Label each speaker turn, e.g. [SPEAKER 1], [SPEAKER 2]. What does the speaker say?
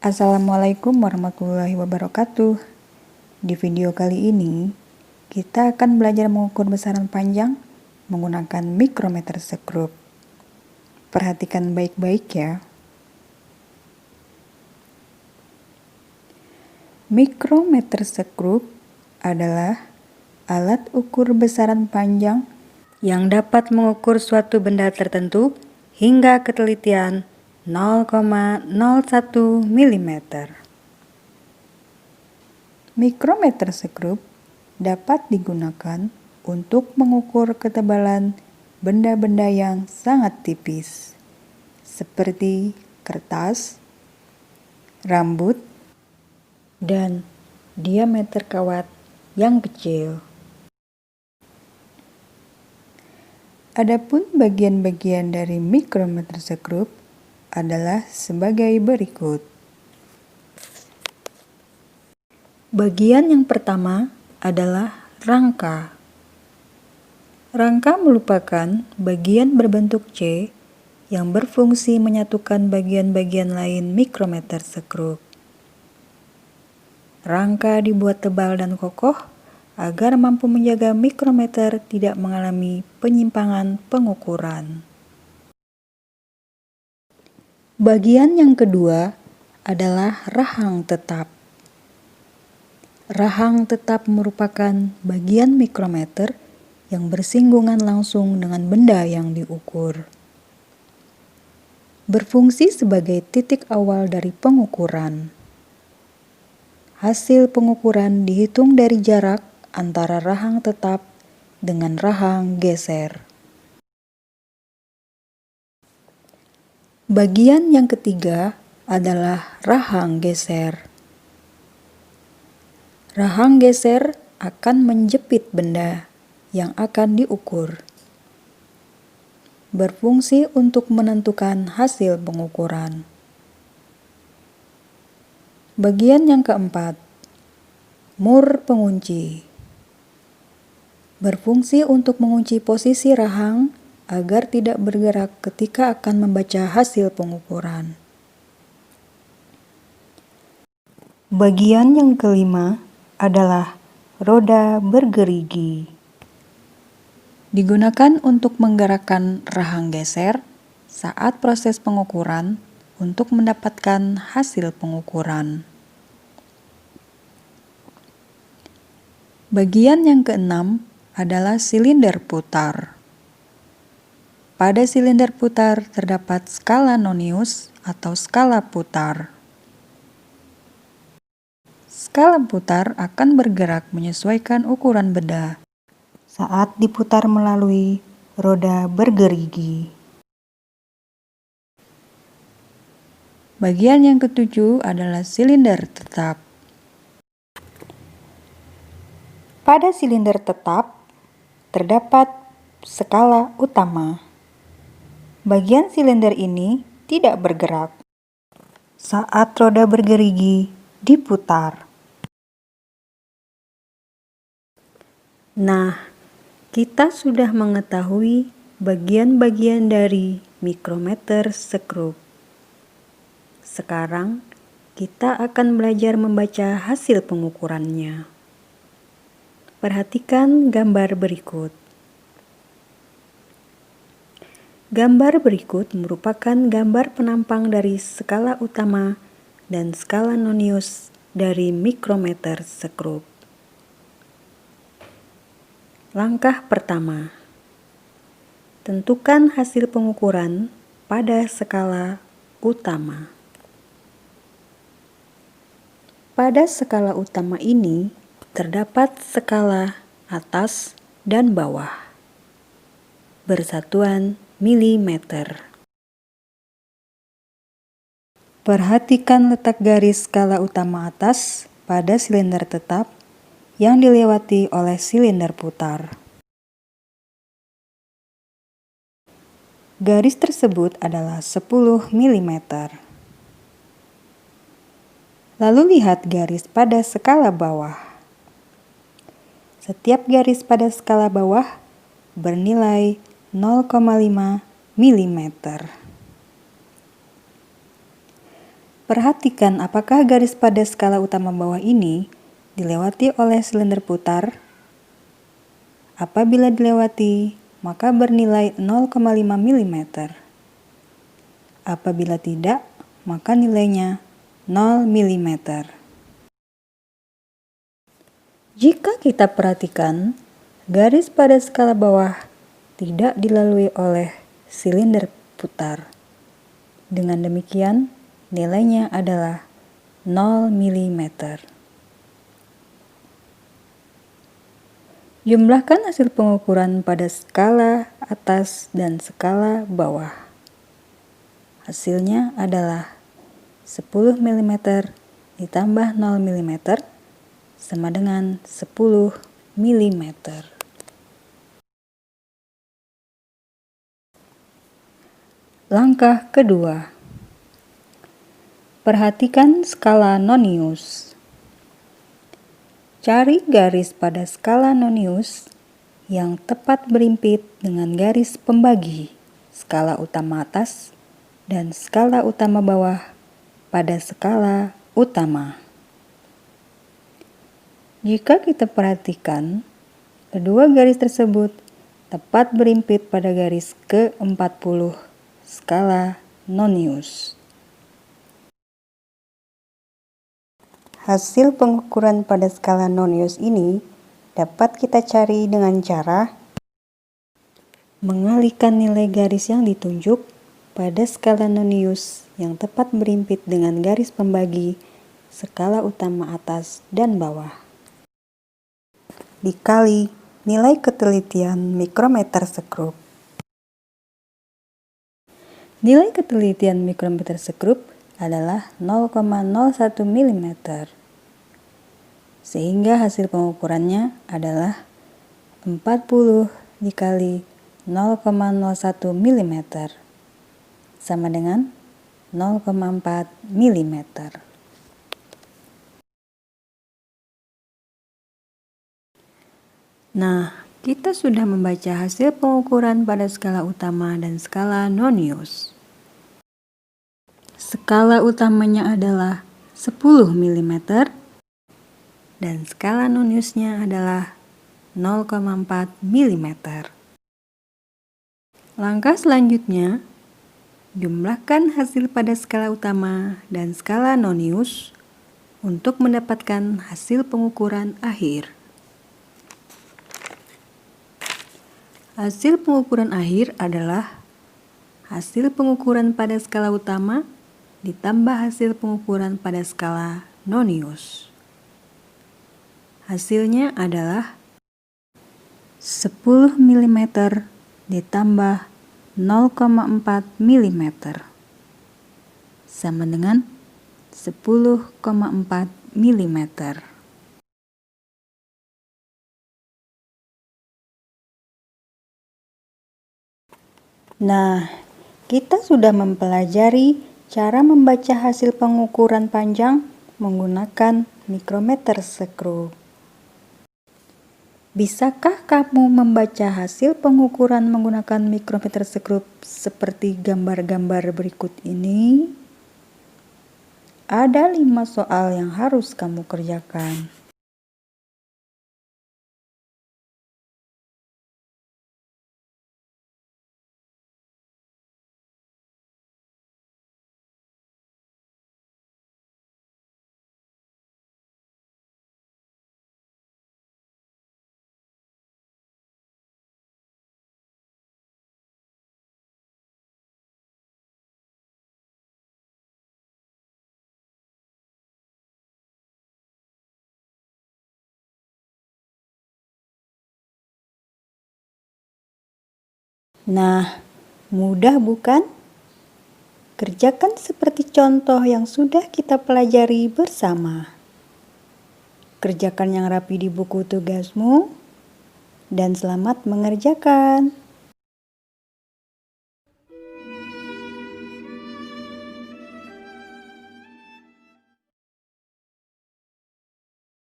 [SPEAKER 1] Assalamualaikum warahmatullahi wabarakatuh. Di video kali ini, kita akan belajar mengukur besaran panjang menggunakan mikrometer sekrup. Perhatikan baik-baik ya. Mikrometer sekrup adalah alat ukur besaran panjang yang dapat mengukur suatu benda tertentu hingga ketelitian 0,01 mm. Mikrometer sekrup dapat digunakan untuk mengukur ketebalan benda-benda yang sangat tipis, seperti kertas, rambut, dan diameter kawat yang kecil. Adapun bagian-bagian dari mikrometer sekrup adalah sebagai berikut. Bagian yang pertama adalah rangka. Rangka merupakan bagian berbentuk C yang berfungsi menyatukan bagian-bagian lain mikrometer sekrup. Rangka dibuat tebal dan kokoh agar mampu menjaga mikrometer tidak mengalami penyimpangan pengukuran. Bagian yang kedua adalah rahang tetap. Rahang tetap merupakan bagian mikrometer yang bersinggungan langsung dengan benda yang diukur. Berfungsi sebagai titik awal dari pengukuran. Hasil pengukuran dihitung dari jarak antara rahang tetap dengan rahang geser. Bagian yang ketiga adalah rahang geser. Rahang geser akan menjepit benda yang akan diukur. Berfungsi untuk menentukan hasil pengukuran. Bagian yang keempat, mur pengunci. Berfungsi untuk mengunci posisi rahang agar tidak bergerak ketika akan membaca hasil pengukuran. Bagian yang kelima adalah roda bergerigi. Digunakan untuk menggerakkan rahang geser saat proses pengukuran untuk mendapatkan hasil pengukuran. Bagian yang keenam adalah silinder putar. Pada silinder putar terdapat skala nonius atau skala putar. Skala putar akan bergerak menyesuaikan ukuran benda saat diputar melalui roda bergerigi. Bagian yang ketujuh adalah silinder tetap. Pada silinder tetap terdapat skala utama. Bagian silinder ini tidak bergerak saat roda bergerigi diputar. Nah, kita sudah mengetahui bagian-bagian dari mikrometer sekrup. Sekarang, kita akan belajar membaca hasil pengukurannya. Perhatikan gambar berikut. Gambar berikut merupakan gambar penampang dari skala utama dan skala nonius dari mikrometer sekrup. Langkah pertama, tentukan hasil pengukuran pada skala utama. Pada skala utama ini terdapat skala atas dan bawah bersatuan milimeter. Perhatikan letak garis skala utama atas pada silinder tetap yang dilewati oleh silinder putar. Garis tersebut adalah 10 mm. Lalu lihat garis pada skala bawah. Setiap garis pada skala bawah bernilai 0,5 mm. Perhatikan apakah garis pada skala utama bawah ini dilewati oleh silinder putar. Apabila dilewati, maka bernilai 0,5 mm. Apabila tidak, maka nilainya 0 mm. Jika kita perhatikan, garis pada skala bawah tidak dilalui oleh silinder putar. Dengan demikian, nilainya adalah 0 mm. Jumlahkan hasil pengukuran pada skala atas dan skala bawah. Hasilnya adalah 10 mm ditambah 0 mm sama dengan 10 mm. Langkah kedua. Perhatikan skala nonius. Cari garis pada skala nonius yang tepat berimpit dengan garis pembagi skala utama atas dan skala utama bawah pada skala utama. Jika kita perhatikan, kedua garis tersebut tepat berimpit pada garis ke-40 skala nonius. Hasil pengukuran pada skala nonius ini dapat kita cari dengan cara mengalihkan nilai garis yang ditunjuk pada skala nonius yang tepat berimpit dengan garis pembagi skala utama atas dan bawah, dikali nilai ketelitian mikrometer sekrup. Nilai ketelitian mikrometer sekrup adalah 0,01 mm, sehingga hasil pengukurannya adalah 40 dikali 0,01 mm, sama dengan 0,4 mm. Nah, kita sudah membaca hasil pengukuran pada skala utama dan skala nonius. Skala utamanya adalah 10 mm dan skala noniusnya adalah 0,4 mm. Langkah selanjutnya, jumlahkan hasil pada skala utama dan skala nonius untuk mendapatkan hasil pengukuran akhir. Hasil pengukuran akhir adalah hasil pengukuran pada skala utama ditambah hasil pengukuran pada skala nonius. Hasilnya adalah 10 mm ditambah 0,4 mm sama dengan 10,4 mm. Nah, kita sudah mempelajari cara membaca hasil pengukuran panjang menggunakan mikrometer sekrup. Bisakah kamu membaca hasil pengukuran menggunakan mikrometer sekrup seperti gambar-gambar berikut ini? Ada 5 soal yang harus kamu kerjakan. Nah, mudah bukan? Kerjakan seperti contoh yang sudah kita pelajari bersama. Kerjakan yang rapi di buku tugasmu, dan selamat mengerjakan.